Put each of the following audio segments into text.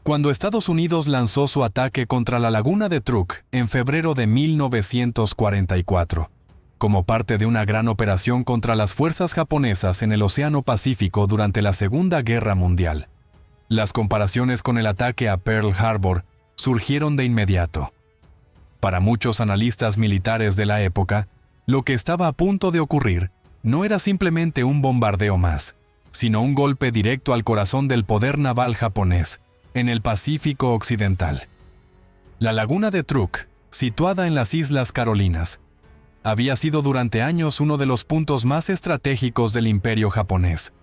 Cuando Estados Unidos lanzó su ataque contra la laguna de Truk en febrero de 1944, como parte de una gran operación contra las fuerzas japonesas en el Océano Pacífico durante la Segunda Guerra Mundial. Las comparaciones con el ataque a Pearl Harbor surgieron de inmediato. Para muchos analistas militares de la época, lo que estaba a punto de ocurrir no era simplemente un bombardeo más, sino un golpe directo al corazón del poder naval japonés en el Pacífico Occidental. La laguna de Truk, situada en las Islas Carolinas, había sido durante años uno de los puntos más estratégicos del Imperio japonés,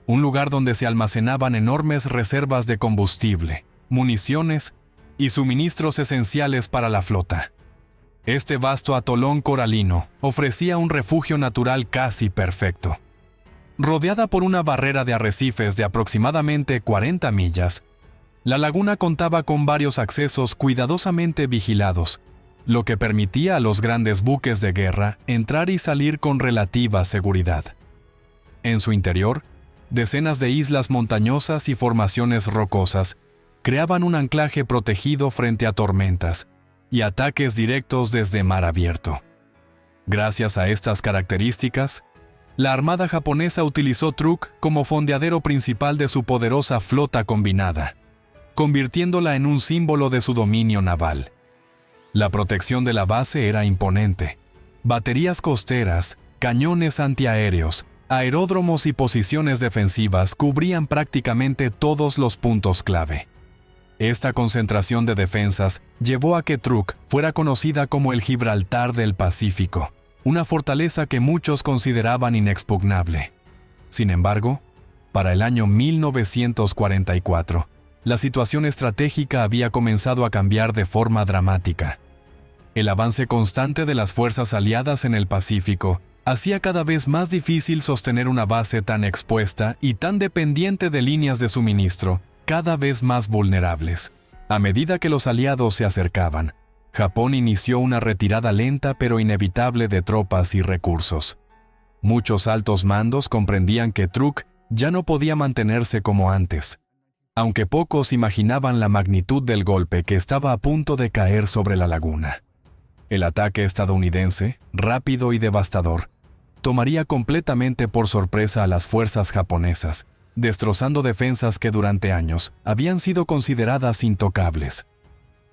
un lugar donde se almacenaban enormes reservas de combustible, municiones y suministros esenciales para la flota. Este vasto atolón coralino ofrecía un refugio natural casi perfecto. Rodeada por una barrera de arrecifes de aproximadamente 40 millas, la laguna contaba con varios accesos cuidadosamente vigilados, lo que permitía a los grandes buques de guerra entrar y salir con relativa seguridad. En su interior, decenas de islas montañosas y formaciones rocosas creaban un anclaje protegido frente a tormentas y ataques directos desde mar abierto. Gracias a estas características, la Armada japonesa utilizó Truk como fondeadero principal de su poderosa flota combinada, convirtiéndola en un símbolo de su dominio naval. La protección de la base era imponente. Baterías costeras, cañones antiaéreos, aeródromos y posiciones defensivas cubrían prácticamente todos los puntos clave. Esta concentración de defensas llevó a que Truk fuera conocida como el Gibraltar del Pacífico, una fortaleza que muchos consideraban inexpugnable. Sin embargo, para el año 1944, la situación estratégica había comenzado a cambiar de forma dramática. El avance constante de las fuerzas aliadas en el Pacífico hacía cada vez más difícil sostener una base tan expuesta y tan dependiente de líneas de suministro, cada vez más vulnerables. A medida que los aliados se acercaban, Japón inició una retirada lenta pero inevitable de tropas y recursos. Muchos altos mandos comprendían que Truk ya no podía mantenerse como antes, aunque pocos imaginaban la magnitud del golpe que estaba a punto de caer sobre la laguna. El ataque estadounidense, rápido y devastador, tomaría completamente por sorpresa a las fuerzas japonesas, destrozando defensas que durante años habían sido consideradas intocables.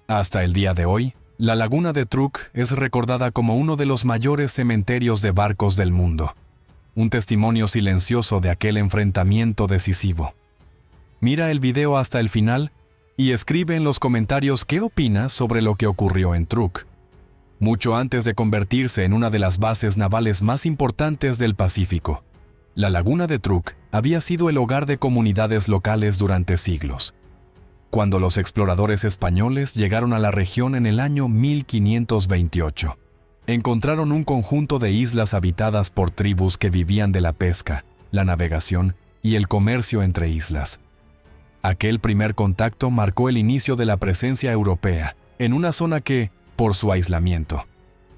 Hasta el día de hoy, la laguna de Truk es recordada como uno de los mayores cementerios de barcos del mundo, un testimonio silencioso de aquel enfrentamiento decisivo. Mira el video hasta el final y escribe en los comentarios qué opinas sobre lo que ocurrió en Truk. Mucho antes de convertirse en una de las bases navales más importantes del Pacífico, la laguna de Truk había sido el hogar de comunidades locales durante siglos. Cuando los exploradores españoles llegaron a la región en el año 1528, encontraron un conjunto de islas habitadas por tribus que vivían de la pesca, la navegación y el comercio entre islas. Aquel primer contacto marcó el inicio de la presencia europea en una zona que, por su aislamiento,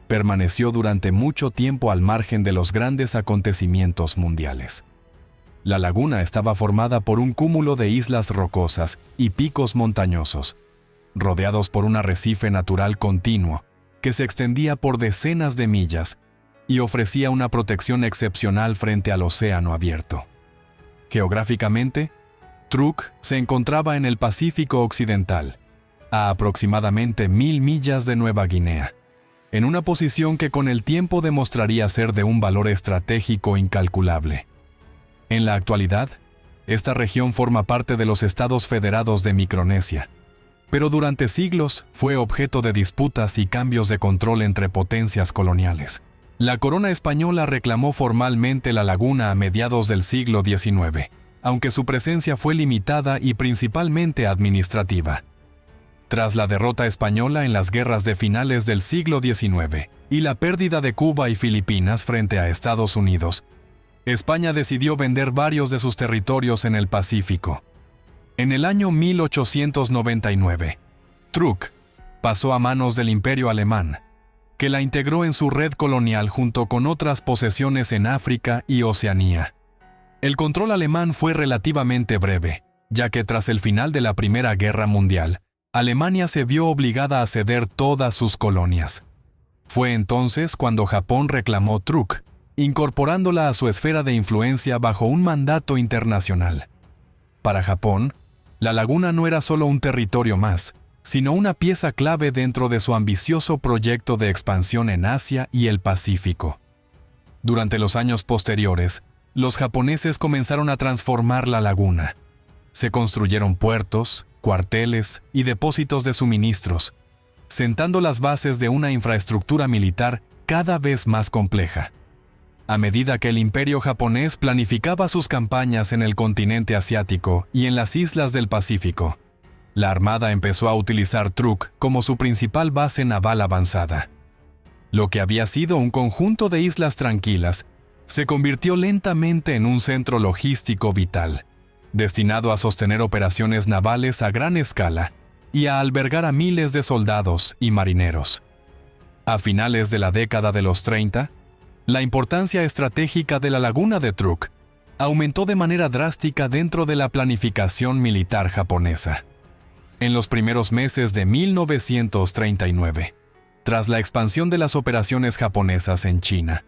permaneció durante mucho tiempo al margen de los grandes acontecimientos mundiales. La laguna estaba formada por un cúmulo de islas rocosas y picos montañosos, rodeados por un arrecife natural continuo que se extendía por decenas de millas y ofrecía una protección excepcional frente al océano abierto. Geográficamente, Truk se encontraba en el Pacífico Occidental, a aproximadamente 1000 millas de Nueva Guinea, en una posición que con el tiempo demostraría ser de un valor estratégico incalculable. En la actualidad, esta región forma parte de los Estados Federados de Micronesia, pero durante siglos fue objeto de disputas y cambios de control entre potencias coloniales. La corona española reclamó formalmente la laguna a mediados del siglo XIX, aunque su presencia fue limitada y principalmente administrativa. Tras la derrota española en las guerras de finales del siglo XIX y la pérdida de Cuba y Filipinas frente a Estados Unidos, España decidió vender varios de sus territorios en el Pacífico. En el año 1899, Truk pasó a manos del Imperio Alemán, que la integró en su red colonial junto con otras posesiones en África y Oceanía. El control alemán fue relativamente breve, ya que tras el final de la Primera Guerra Mundial, Alemania se vio obligada a ceder todas sus colonias. Fue entonces cuando Japón reclamó Truk, incorporándola a su esfera de influencia bajo un mandato internacional. Para Japón, la laguna no era solo un territorio más, sino una pieza clave dentro de su ambicioso proyecto de expansión en Asia y el Pacífico. Durante los años posteriores, los japoneses comenzaron a transformar la laguna. Se construyeron puertos, cuarteles y depósitos de suministros, sentando las bases de una infraestructura militar cada vez más compleja. A medida que el imperio japonés planificaba sus campañas en el continente asiático y en las islas del Pacífico, la Armada empezó a utilizar Truk como su principal base naval avanzada. Lo que había sido un conjunto de islas tranquilas se convirtió lentamente en un centro logístico vital, destinado a sostener operaciones navales a gran escala y a albergar a miles de soldados y marineros. A finales de la década de los 30, la importancia estratégica de la laguna de Truk aumentó de manera drástica dentro de la planificación militar japonesa. En los primeros meses de 1939, tras la expansión de las operaciones japonesas en China,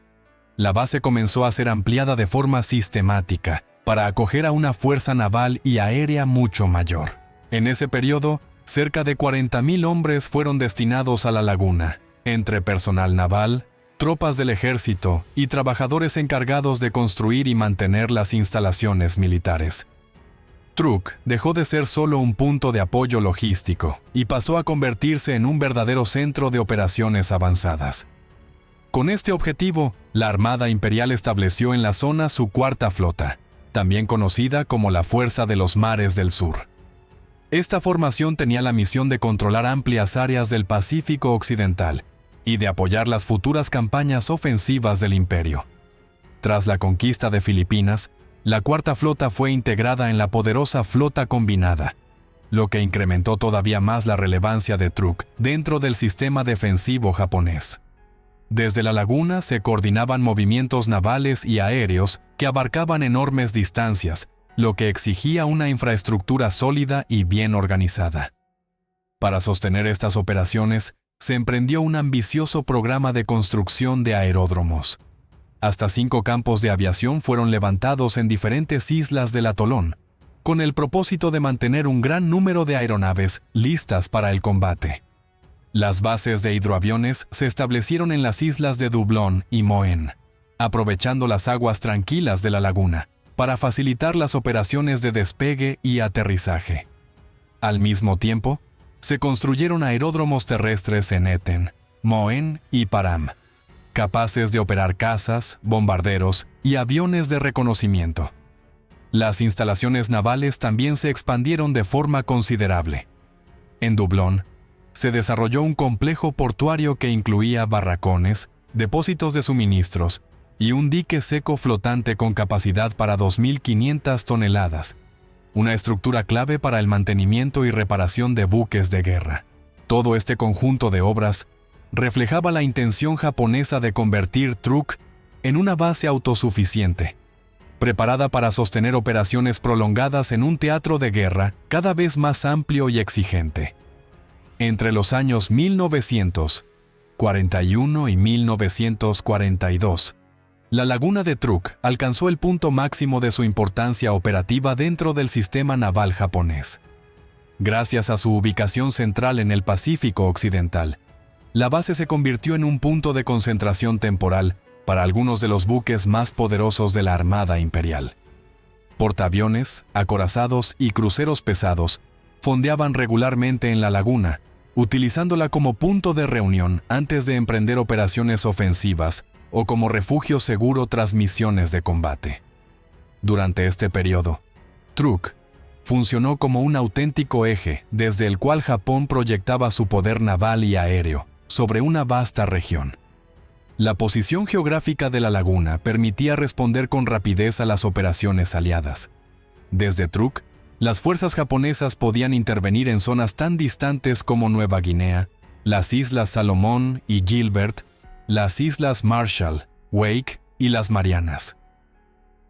la base comenzó a ser ampliada de forma sistemática para acoger a una fuerza naval y aérea mucho mayor. En ese periodo, cerca de 40,000 hombres fueron destinados a la laguna, entre personal naval, tropas del ejército y trabajadores encargados de construir y mantener las instalaciones militares. Truk dejó de ser solo un punto de apoyo logístico y pasó a convertirse en un verdadero centro de operaciones avanzadas. Con este objetivo, la Armada Imperial estableció en la zona su cuarta flota, también conocida como la Fuerza de los Mares del Sur. Esta formación tenía la misión de controlar amplias áreas del Pacífico Occidental y de apoyar las futuras campañas ofensivas del imperio. Tras la conquista de Filipinas, la cuarta flota fue integrada en la poderosa flota combinada, lo que incrementó todavía más la relevancia de Truk dentro del sistema defensivo japonés. Desde la laguna se coordinaban movimientos navales y aéreos que abarcaban enormes distancias, lo que exigía una infraestructura sólida y bien organizada. Para sostener estas operaciones, se emprendió un ambicioso programa de construcción de aeródromos. Hasta 5 campos de aviación fueron levantados en diferentes islas del atolón, con el propósito de mantener un gran número de aeronaves listas para el combate. Las bases de hidroaviones se establecieron en las islas de Dublón y Moen, aprovechando las aguas tranquilas de la laguna para facilitar las operaciones de despegue y aterrizaje. Al mismo tiempo, se construyeron aeródromos terrestres en Eten, Moen y Param, capaces de operar cazas, bombarderos y aviones de reconocimiento. Las instalaciones navales también se expandieron de forma considerable. En Dublón, se desarrolló un complejo portuario que incluía barracones, depósitos de suministros y un dique seco flotante con capacidad para 2.500 toneladas, una estructura clave para el mantenimiento y reparación de buques de guerra. Todo este conjunto de obras reflejaba la intención japonesa de convertir Truk en una base autosuficiente, preparada para sostener operaciones prolongadas en un teatro de guerra cada vez más amplio y exigente. Entre los años 1941 y 1942, la laguna de Truk alcanzó el punto máximo de su importancia operativa dentro del sistema naval japonés. Gracias a su ubicación central en el Pacífico Occidental, la base se convirtió en un punto de concentración temporal para algunos de los buques más poderosos de la Armada Imperial. Portaaviones, acorazados y cruceros pesados fondeaban regularmente en la laguna, utilizándola como punto de reunión antes de emprender operaciones ofensivas o como refugio seguro tras misiones de combate. Durante este periodo, Truk funcionó como un auténtico eje desde el cual Japón proyectaba su poder naval y aéreo sobre una vasta región. La posición geográfica de la laguna permitía responder con rapidez a las operaciones aliadas. Desde Truk, las fuerzas japonesas podían intervenir en zonas tan distantes como Nueva Guinea, las Islas Salomón y Gilbert, las Islas Marshall, Wake y las Marianas.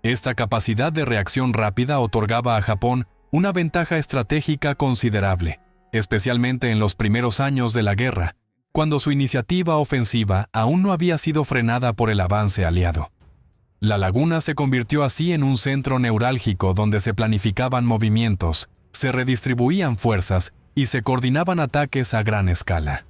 Esta capacidad de reacción rápida otorgaba a Japón una ventaja estratégica considerable, especialmente en los primeros años de la guerra, cuando su iniciativa ofensiva aún no había sido frenada por el avance aliado. La laguna se convirtió así en un centro neurálgico donde se planificaban movimientos, se redistribuían fuerzas y se coordinaban ataques a gran escala.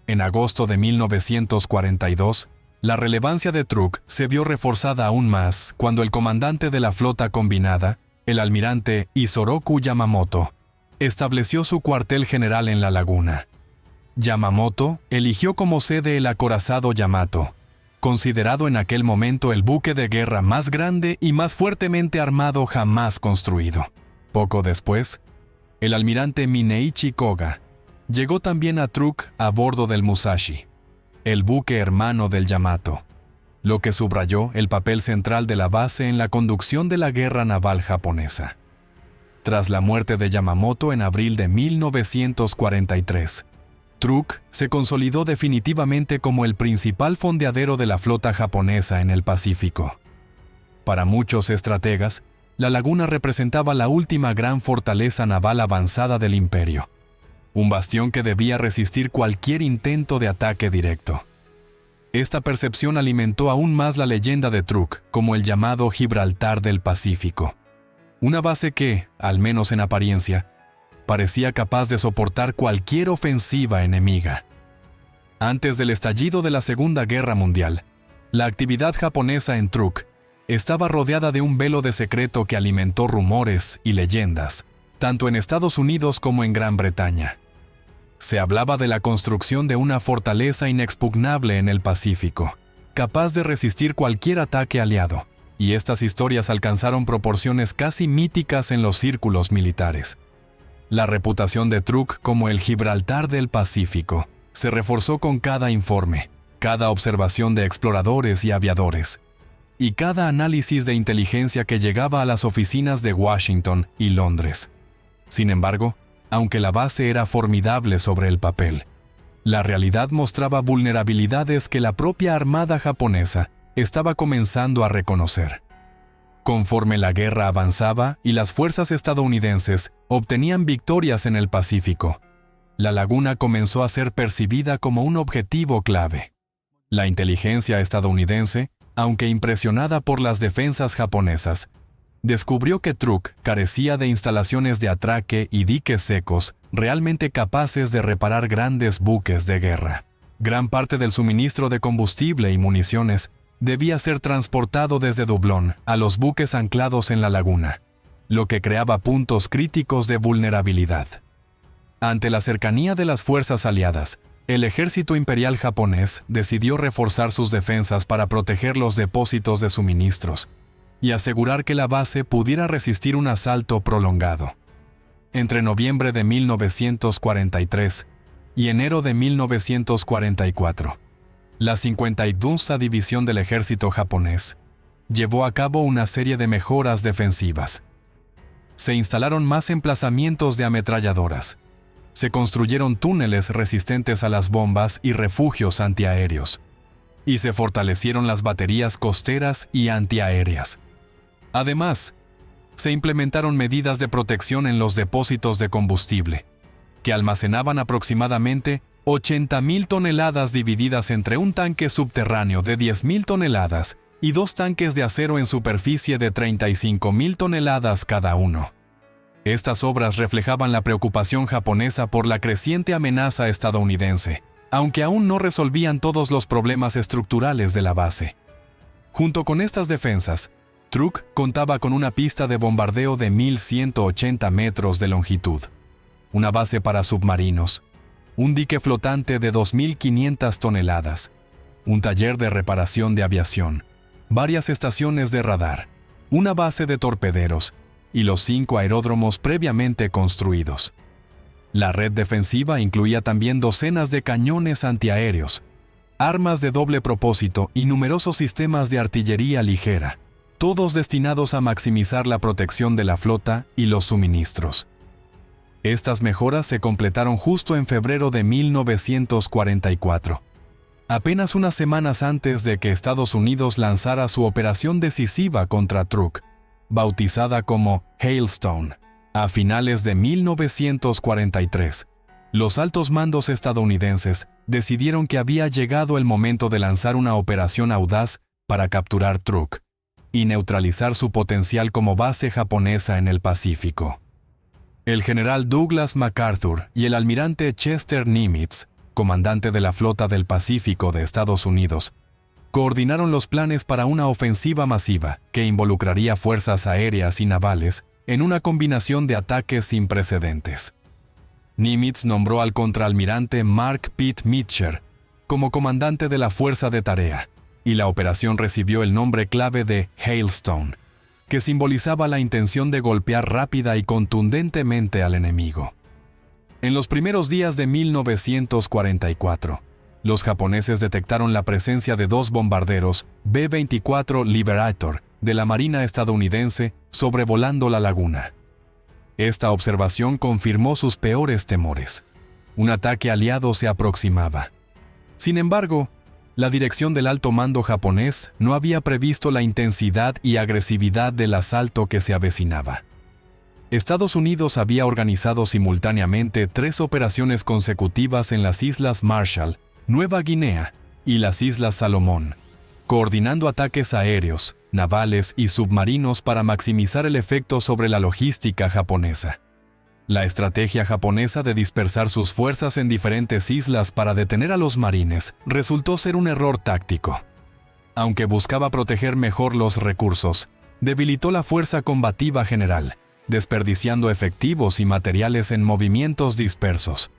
En agosto de 1942, la relevancia de Truk se vio reforzada aún más cuando el comandante de la flota combinada, el almirante Isoroku Yamamoto, estableció su cuartel general en la laguna. Yamamoto eligió como sede el acorazado Yamato, considerado en aquel momento el buque de guerra más grande y más fuertemente armado jamás construido. Poco después, el almirante Mineichi Koga llegó también a Truk a bordo del Musashi, el buque hermano del Yamato, lo que subrayó el papel central de la base en la conducción de la guerra naval japonesa. Tras la muerte de Yamamoto en abril de 1943, Truk se consolidó definitivamente como el principal fondeadero de la flota japonesa en el Pacífico. Para muchos estrategas, la laguna representaba la última gran fortaleza naval avanzada del imperio, un bastión que debía resistir cualquier intento de ataque directo. Esta percepción alimentó aún más la leyenda de Truk como el llamado Gibraltar del Pacífico, una base que, al menos en apariencia, parecía capaz de soportar cualquier ofensiva enemiga. Antes del estallido de la Segunda Guerra Mundial, la actividad japonesa en Truk estaba rodeada de un velo de secreto que alimentó rumores y leyendas, tanto en Estados Unidos como en Gran Bretaña. Se hablaba de la construcción de una fortaleza inexpugnable en el Pacífico, capaz de resistir cualquier ataque aliado, y estas historias alcanzaron proporciones casi míticas en los círculos militares. La reputación de Truk como el Gibraltar del Pacífico se reforzó con cada informe, cada observación de exploradores y aviadores, y cada análisis de inteligencia que llegaba a las oficinas de Washington y Londres. Sin embargo, aunque la base era formidable sobre el papel, la realidad mostraba vulnerabilidades que la propia armada japonesa estaba comenzando a reconocer. Conforme la guerra avanzaba y las fuerzas estadounidenses obtenían victorias en el Pacífico, la laguna comenzó a ser percibida como un objetivo clave. La inteligencia estadounidense, aunque impresionada por las defensas japonesas, descubrió que Truk carecía de instalaciones de atraque y diques secos realmente capaces de reparar grandes buques de guerra. Gran parte del suministro de combustible y municiones debía ser transportado desde Dublón a los buques anclados en la laguna, lo que creaba puntos críticos de vulnerabilidad. Ante la cercanía de las fuerzas aliadas, el ejército imperial japonés decidió reforzar sus defensas para proteger los depósitos de suministros y asegurar que la base pudiera resistir un asalto prolongado. Entre noviembre de 1943 y enero de 1944, la 52ª División del Ejército japonés llevó a cabo una serie de mejoras defensivas. Se instalaron más emplazamientos de ametralladoras. Se construyeron túneles resistentes a las bombas y refugios antiaéreos. Y se fortalecieron las baterías costeras y antiaéreas. Además, se implementaron medidas de protección en los depósitos de combustible, que almacenaban aproximadamente 80.000 toneladas divididas entre un tanque subterráneo de 10.000 toneladas y dos tanques de acero en superficie de 35.000 toneladas cada uno. Estas obras reflejaban la preocupación japonesa por la creciente amenaza estadounidense, aunque aún no resolvían todos los problemas estructurales de la base. Junto con estas defensas, Truk contaba con una pista de bombardeo de 1.180 metros de longitud, una base para submarinos, un dique flotante de 2.500 toneladas, un taller de reparación de aviación, varias estaciones de radar, una base de torpederos y los 5 aeródromos previamente construidos. La red defensiva incluía también docenas de cañones antiaéreos, armas de doble propósito y numerosos sistemas de artillería ligera, todos destinados a maximizar la protección de la flota y los suministros. Estas mejoras se completaron justo en febrero de 1944, apenas unas semanas antes de que Estados Unidos lanzara su operación decisiva contra Truk, bautizada como Hailstone. A finales de 1943, los altos mandos estadounidenses decidieron que había llegado el momento de lanzar una operación audaz para capturar Truk y neutralizar su potencial como base japonesa en el Pacífico. El general Douglas MacArthur y el almirante Chester Nimitz, comandante de la Flota del Pacífico de Estados Unidos, coordinaron los planes para una ofensiva masiva que involucraría fuerzas aéreas y navales en una combinación de ataques sin precedentes. Nimitz nombró al contraalmirante Mark Pitt Mitcher como comandante de la fuerza de tarea, y la operación recibió el nombre clave de Hailstone, que simbolizaba la intención de golpear rápida y contundentemente al enemigo. En los primeros días de 1944, los japoneses detectaron la presencia de 2 bombarderos B-24 Liberator de la Marina estadounidense sobrevolando la laguna. Esta observación confirmó sus peores temores. Un ataque aliado se aproximaba. Sin embargo, la dirección del alto mando japonés no había previsto la intensidad y agresividad del asalto que se avecinaba. Estados Unidos había organizado simultáneamente 3 operaciones consecutivas en las Islas Marshall, Nueva Guinea y las Islas Salomón, coordinando ataques aéreos, navales y submarinos para maximizar el efecto sobre la logística japonesa. La estrategia japonesa de dispersar sus fuerzas en diferentes islas para detener a los marines resultó ser un error táctico. Aunque buscaba proteger mejor los recursos, debilitó la fuerza combativa general, desperdiciando efectivos y materiales en movimientos dispersos.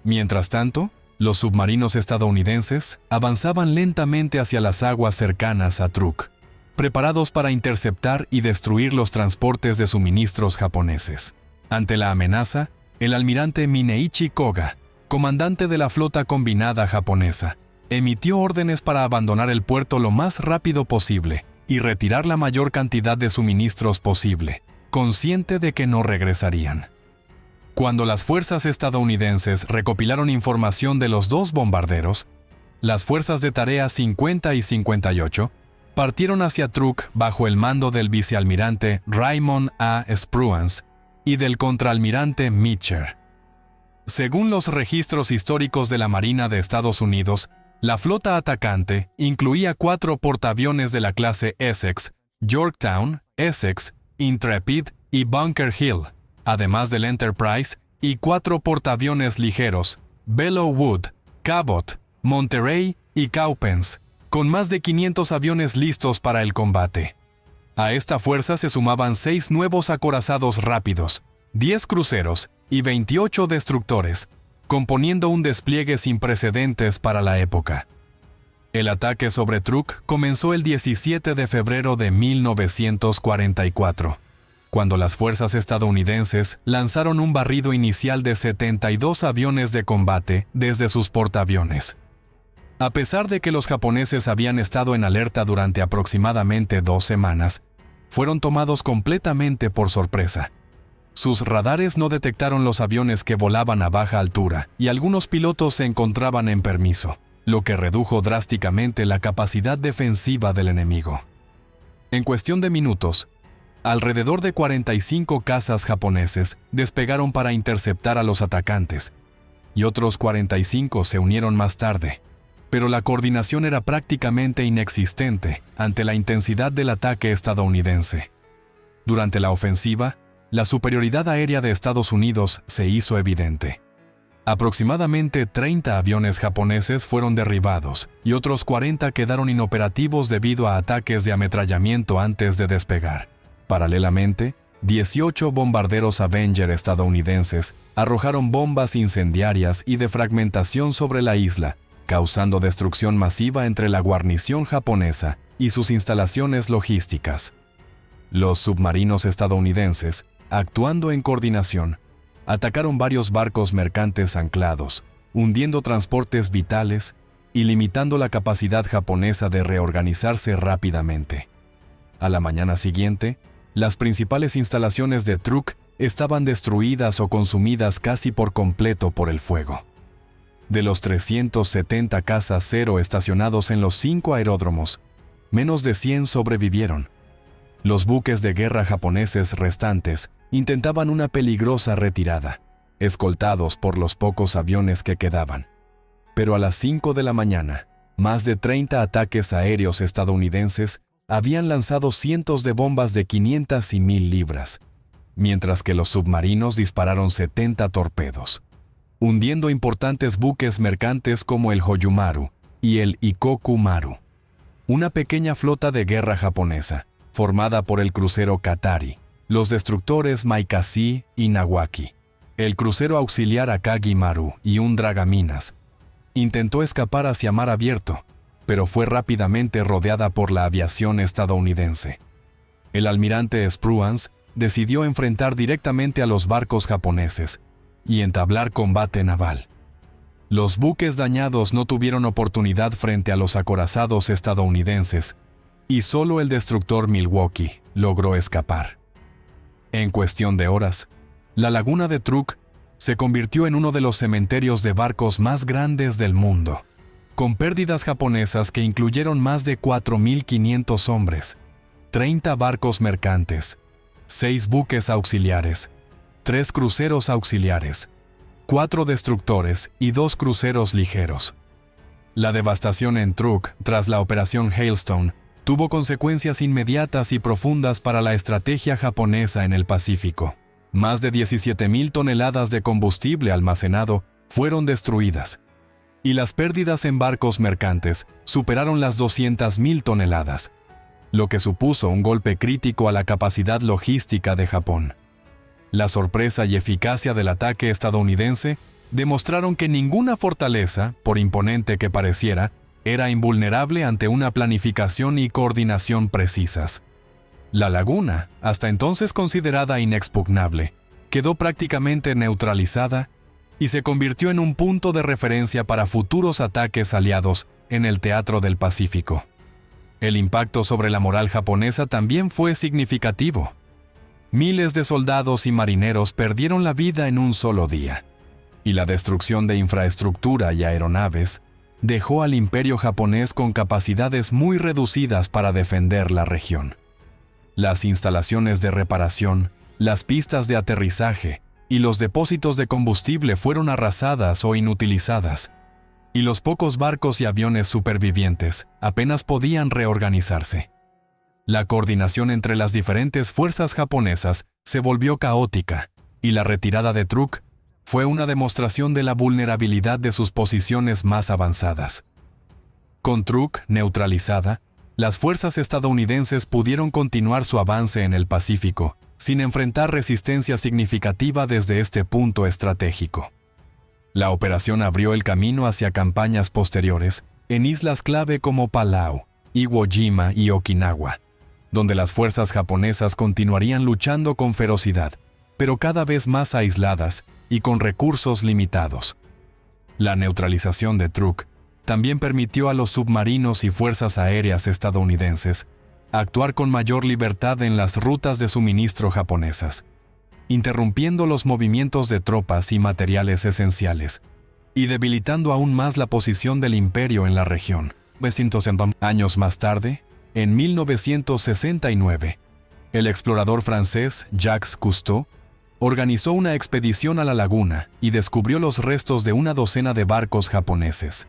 Mientras tanto, los submarinos estadounidenses avanzaban lentamente hacia las aguas cercanas a Truk, preparados para interceptar y destruir los transportes de suministros japoneses. Ante la amenaza, el almirante Mineichi Koga, comandante de la flota combinada japonesa, emitió órdenes para abandonar el puerto lo más rápido posible y retirar la mayor cantidad de suministros posible, consciente de que no regresarían. Cuando las fuerzas estadounidenses recopilaron información de los 2 bombarderos, las fuerzas de tarea 50 y 58 partieron hacia Truk bajo el mando del vicealmirante Raymond A. Spruance y del contraalmirante Mitcher. Según los registros históricos de la Marina de Estados Unidos, la flota atacante incluía 4 portaaviones de la clase Essex, Yorktown, Essex, Intrepid y Bunker Hill, además del Enterprise, y 4 portaaviones ligeros, Belleau Wood, Cabot, Monterey y Cowpens, con más de 500 aviones listos para el combate. A esta fuerza se sumaban 6 nuevos acorazados rápidos, 10 cruceros y 28 destructores, componiendo un despliegue sin precedentes para la época. El ataque sobre Truk comenzó el 17 de febrero de 1944, cuando las fuerzas estadounidenses lanzaron un barrido inicial de 72 aviones de combate desde sus portaaviones. A pesar de que los japoneses habían estado en alerta durante aproximadamente 2 semanas, fueron tomados completamente por sorpresa. Sus radares no detectaron los aviones que volaban a baja altura y algunos pilotos se encontraban en permiso, lo que redujo drásticamente la capacidad defensiva del enemigo. En cuestión de minutos, alrededor de 45 cazas japoneses despegaron para interceptar a los atacantes, y otros 45 se unieron más tarde, pero la coordinación era prácticamente inexistente ante la intensidad del ataque estadounidense. Durante la ofensiva, la superioridad aérea de Estados Unidos se hizo evidente. Aproximadamente 30 aviones japoneses fueron derribados y otros 40 quedaron inoperativos debido a ataques de ametrallamiento antes de despegar. Paralelamente, 18 bombarderos Avenger estadounidenses arrojaron bombas incendiarias y de fragmentación sobre la isla, causando destrucción masiva entre la guarnición japonesa y sus instalaciones logísticas. Los submarinos estadounidenses, actuando en coordinación, atacaron varios barcos mercantes anclados, hundiendo transportes vitales y limitando la capacidad japonesa de reorganizarse rápidamente. A la mañana siguiente, las principales instalaciones de Truk estaban destruidas o consumidas casi por completo por el fuego. De los 370 cazas Zero estacionados en los 5 aeródromos, menos de 100 sobrevivieron. Los buques de guerra japoneses restantes intentaban una peligrosa retirada, escoltados por los pocos aviones que quedaban. Pero a las 5 de la mañana, más de 30 ataques aéreos estadounidenses habían lanzado cientos de bombas de 500 y 1000 libras, mientras que los submarinos dispararon 70 torpedos, hundiendo importantes buques mercantes como el Hoyumaru y el Ikoku-maru. Una pequeña flota de guerra japonesa, formada por el crucero Katari, los destructores Maikaze y Nawaki, el crucero auxiliar Akagi-maru y un dragaminas, intentó escapar hacia mar abierto, pero fue rápidamente rodeada por la aviación estadounidense. El almirante Spruance decidió enfrentar directamente a los barcos japoneses y entablar combate naval. Los buques dañados no tuvieron oportunidad frente a los acorazados estadounidenses, y solo el destructor Milwaukee logró escapar. En cuestión de horas, la laguna de Truk se convirtió en uno de los cementerios de barcos más grandes del mundo, con pérdidas japonesas que incluyeron más de 4.500 hombres, 30 barcos mercantes, 6 buques auxiliares, 3 cruceros auxiliares, 4 destructores y 2 cruceros ligeros. La devastación en Truk tras la operación Hailstone tuvo consecuencias inmediatas y profundas para la estrategia japonesa en el Pacífico. Más de 17.000 toneladas de combustible almacenado fueron destruidas, y las pérdidas en barcos mercantes superaron las 200.000 toneladas, lo que supuso un golpe crítico a la capacidad logística de Japón. La sorpresa y eficacia del ataque estadounidense demostraron que ninguna fortaleza, por imponente que pareciera, era invulnerable ante una planificación y coordinación precisas. La laguna, hasta entonces considerada inexpugnable, quedó prácticamente neutralizada y se convirtió en un punto de referencia para futuros ataques aliados en el teatro del Pacífico. El impacto sobre la moral japonesa también fue significativo. Miles de soldados y marineros perdieron la vida en un solo día, y la destrucción de infraestructura y aeronaves dejó al imperio japonés con capacidades muy reducidas para defender la región. Las instalaciones de reparación, las pistas de aterrizaje y los depósitos de combustible fueron arrasadas o inutilizadas, y los pocos barcos y aviones supervivientes apenas podían reorganizarse. La coordinación entre las diferentes fuerzas japonesas se volvió caótica, y la retirada de Truk fue una demostración de la vulnerabilidad de sus posiciones más avanzadas. Con Truk neutralizada, las fuerzas estadounidenses pudieron continuar su avance en el Pacífico, sin enfrentar resistencia significativa desde este punto estratégico. La operación abrió el camino hacia campañas posteriores en islas clave como Palau, Iwo Jima y Okinawa, donde las fuerzas japonesas continuarían luchando con ferocidad, pero cada vez más aisladas y con recursos limitados. La neutralización de Truk también permitió a los submarinos y fuerzas aéreas estadounidenses actuar con mayor libertad en las rutas de suministro japonesas, interrumpiendo los movimientos de tropas y materiales esenciales, y debilitando aún más la posición del imperio en la región. Años más tarde, en 1969, el explorador francés Jacques Cousteau organizó una expedición a la laguna y descubrió los restos de una docena de barcos japoneses,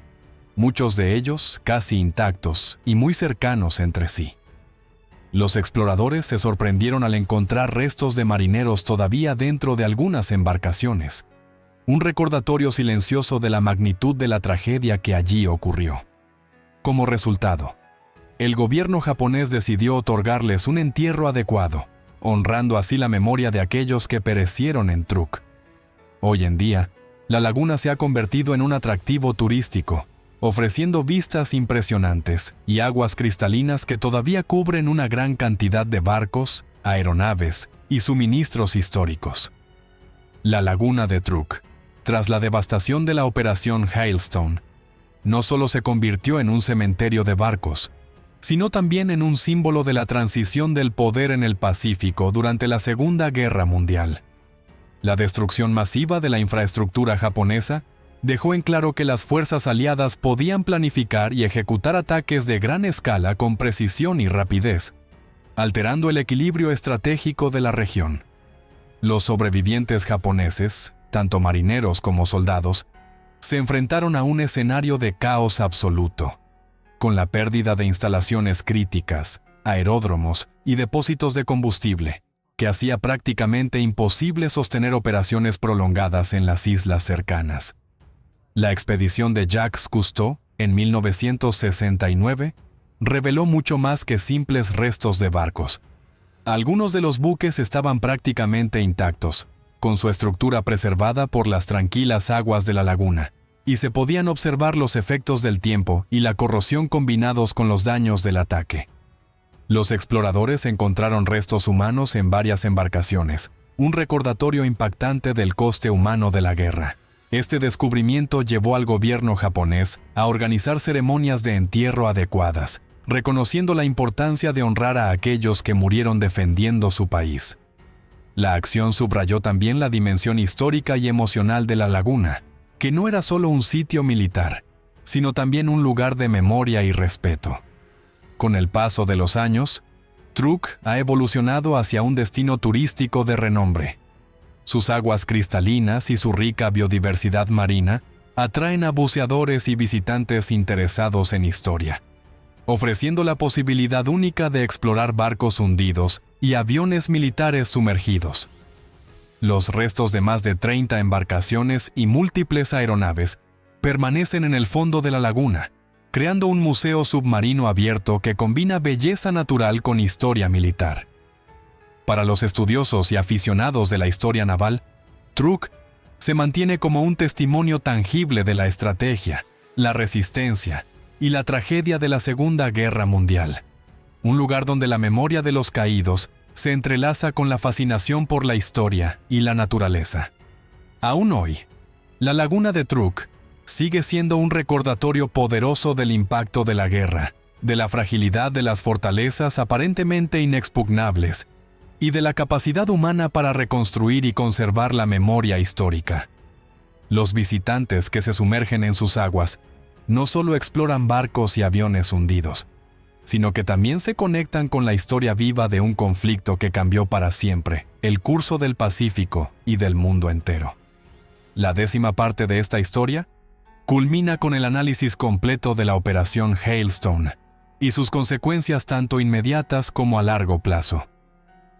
muchos de ellos casi intactos y muy cercanos entre sí. Los exploradores se sorprendieron al encontrar restos de marineros todavía dentro de algunas embarcaciones, un recordatorio silencioso de la magnitud de la tragedia que allí ocurrió. Como resultado, el gobierno japonés decidió otorgarles un entierro adecuado, honrando así la memoria de aquellos que perecieron en Truk. Hoy en día, la laguna se ha convertido en un atractivo turístico, ofreciendo vistas impresionantes y aguas cristalinas que todavía cubren una gran cantidad de barcos, aeronaves y suministros históricos. La laguna de Truk, tras la devastación de la operación Hailstone, no solo se convirtió en un cementerio de barcos, sino también en un símbolo de la transición del poder en el Pacífico durante la Segunda Guerra Mundial. La destrucción masiva de la infraestructura japonesa dejó en claro que las fuerzas aliadas podían planificar y ejecutar ataques de gran escala con precisión y rapidez, alterando el equilibrio estratégico de la región. Los sobrevivientes japoneses, tanto marineros como soldados, se enfrentaron a un escenario de caos absoluto, con la pérdida de instalaciones críticas, aeródromos y depósitos de combustible, que hacía prácticamente imposible sostener operaciones prolongadas en las islas cercanas. La expedición de Jacques Cousteau, en 1969, reveló mucho más que simples restos de barcos. Algunos de los buques estaban prácticamente intactos, con su estructura preservada por las tranquilas aguas de la laguna, y se podían observar los efectos del tiempo y la corrosión combinados con los daños del ataque. Los exploradores encontraron restos humanos en varias embarcaciones, un recordatorio impactante del coste humano de la guerra. Este descubrimiento llevó al gobierno japonés a organizar ceremonias de entierro adecuadas, reconociendo la importancia de honrar a aquellos que murieron defendiendo su país. La acción subrayó también la dimensión histórica y emocional de la laguna, que no era solo un sitio militar, sino también un lugar de memoria y respeto. Con el paso de los años, Truk ha evolucionado hacia un destino turístico de renombre. Sus aguas cristalinas y su rica biodiversidad marina atraen a buceadores y visitantes interesados en historia, ofreciendo la posibilidad única de explorar barcos hundidos y aviones militares sumergidos. Los restos de más de 30 embarcaciones y múltiples aeronaves permanecen en el fondo de la laguna, creando un museo submarino abierto que combina belleza natural con historia militar. Para los estudiosos y aficionados de la historia naval, Truk se mantiene como un testimonio tangible de la estrategia, la resistencia y la tragedia de la Segunda Guerra Mundial. Un lugar donde la memoria de los caídos se entrelaza con la fascinación por la historia y la naturaleza. Aún hoy, la laguna de Truk sigue siendo un recordatorio poderoso del impacto de la guerra, de la fragilidad de las fortalezas aparentemente inexpugnables y de la capacidad humana para reconstruir y conservar la memoria histórica. Los visitantes que se sumergen en sus aguas no solo exploran barcos y aviones hundidos, sino que también se conectan con la historia viva de un conflicto que cambió para siempre el curso del Pacífico y del mundo entero. La 10ª parte de esta historia culmina con el análisis completo de la Operación Hailstone y sus consecuencias tanto inmediatas como a largo plazo.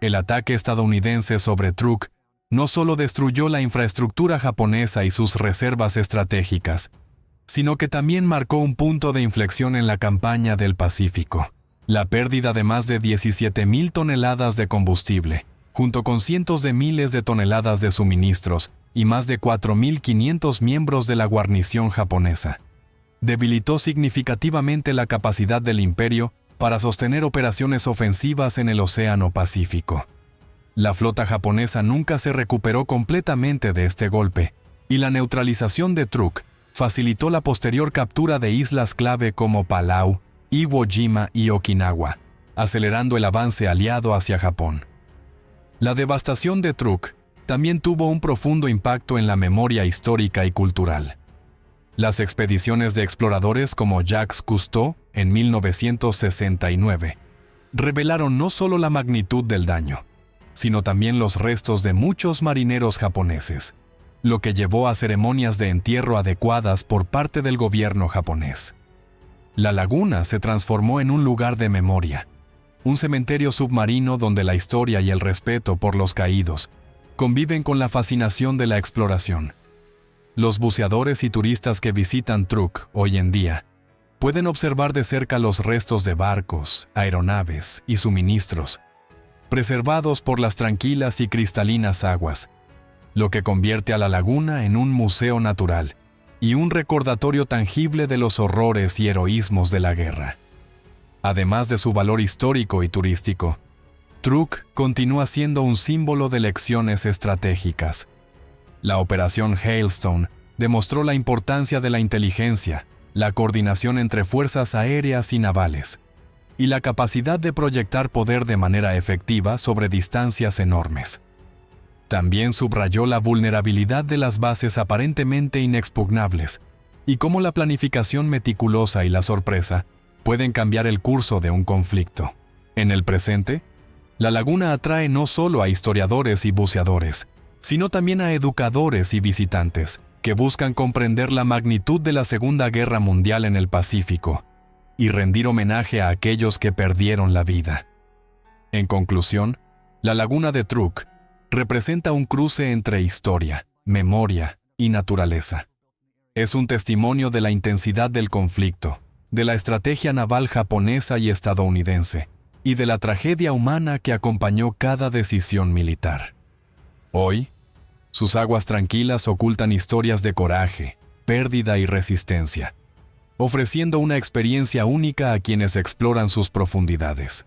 El ataque estadounidense sobre Truk no solo destruyó la infraestructura japonesa y sus reservas estratégicas, sino que también marcó un punto de inflexión en la campaña del Pacífico. La pérdida de más de 17,000 toneladas de combustible, junto con cientos de miles de toneladas de suministros y más de 4,500 miembros de la guarnición japonesa, debilitó significativamente la capacidad del imperio para sostener operaciones ofensivas en el Océano Pacífico. La flota japonesa nunca se recuperó completamente de este golpe, y la neutralización de Truk facilitó la posterior captura de islas clave como Palau, Iwo Jima y Okinawa, acelerando el avance aliado hacia Japón. La devastación de Truk también tuvo un profundo impacto en la memoria histórica y cultural. Las expediciones de exploradores como Jacques Cousteau en 1969 revelaron no solo la magnitud del daño, sino también los restos de muchos marineros japoneses, lo que llevó a ceremonias de entierro adecuadas por parte del gobierno japonés. La laguna se transformó en un lugar de memoria, un cementerio submarino donde la historia y el respeto por los caídos conviven con la fascinación de la exploración. Los buceadores y turistas que visitan Truk hoy en día pueden observar de cerca los restos de barcos, aeronaves y suministros, preservados por las tranquilas y cristalinas aguas, lo que convierte a la laguna en un museo natural y un recordatorio tangible de los horrores y heroísmos de la guerra. Además de su valor histórico y turístico, Truk continúa siendo un símbolo de lecciones estratégicas. La Operación Hailstone demostró la importancia de la inteligencia, la coordinación entre fuerzas aéreas y navales, y la capacidad de proyectar poder de manera efectiva sobre distancias enormes. También subrayó la vulnerabilidad de las bases aparentemente inexpugnables y cómo la planificación meticulosa y la sorpresa pueden cambiar el curso de un conflicto. En el presente, La laguna atrae no solo a historiadores y buceadores, sino también a educadores y visitantes que buscan comprender la magnitud de la Segunda Guerra Mundial en el Pacífico y rendir homenaje a aquellos que perdieron la vida. En conclusión, la laguna de Truk representa un cruce entre historia, memoria y naturaleza. Es un testimonio de la intensidad del conflicto, de la estrategia naval japonesa y estadounidense, y de la tragedia humana que acompañó cada decisión militar. Hoy, sus aguas tranquilas ocultan historias de coraje, pérdida y resistencia, ofreciendo una experiencia única a quienes exploran sus profundidades.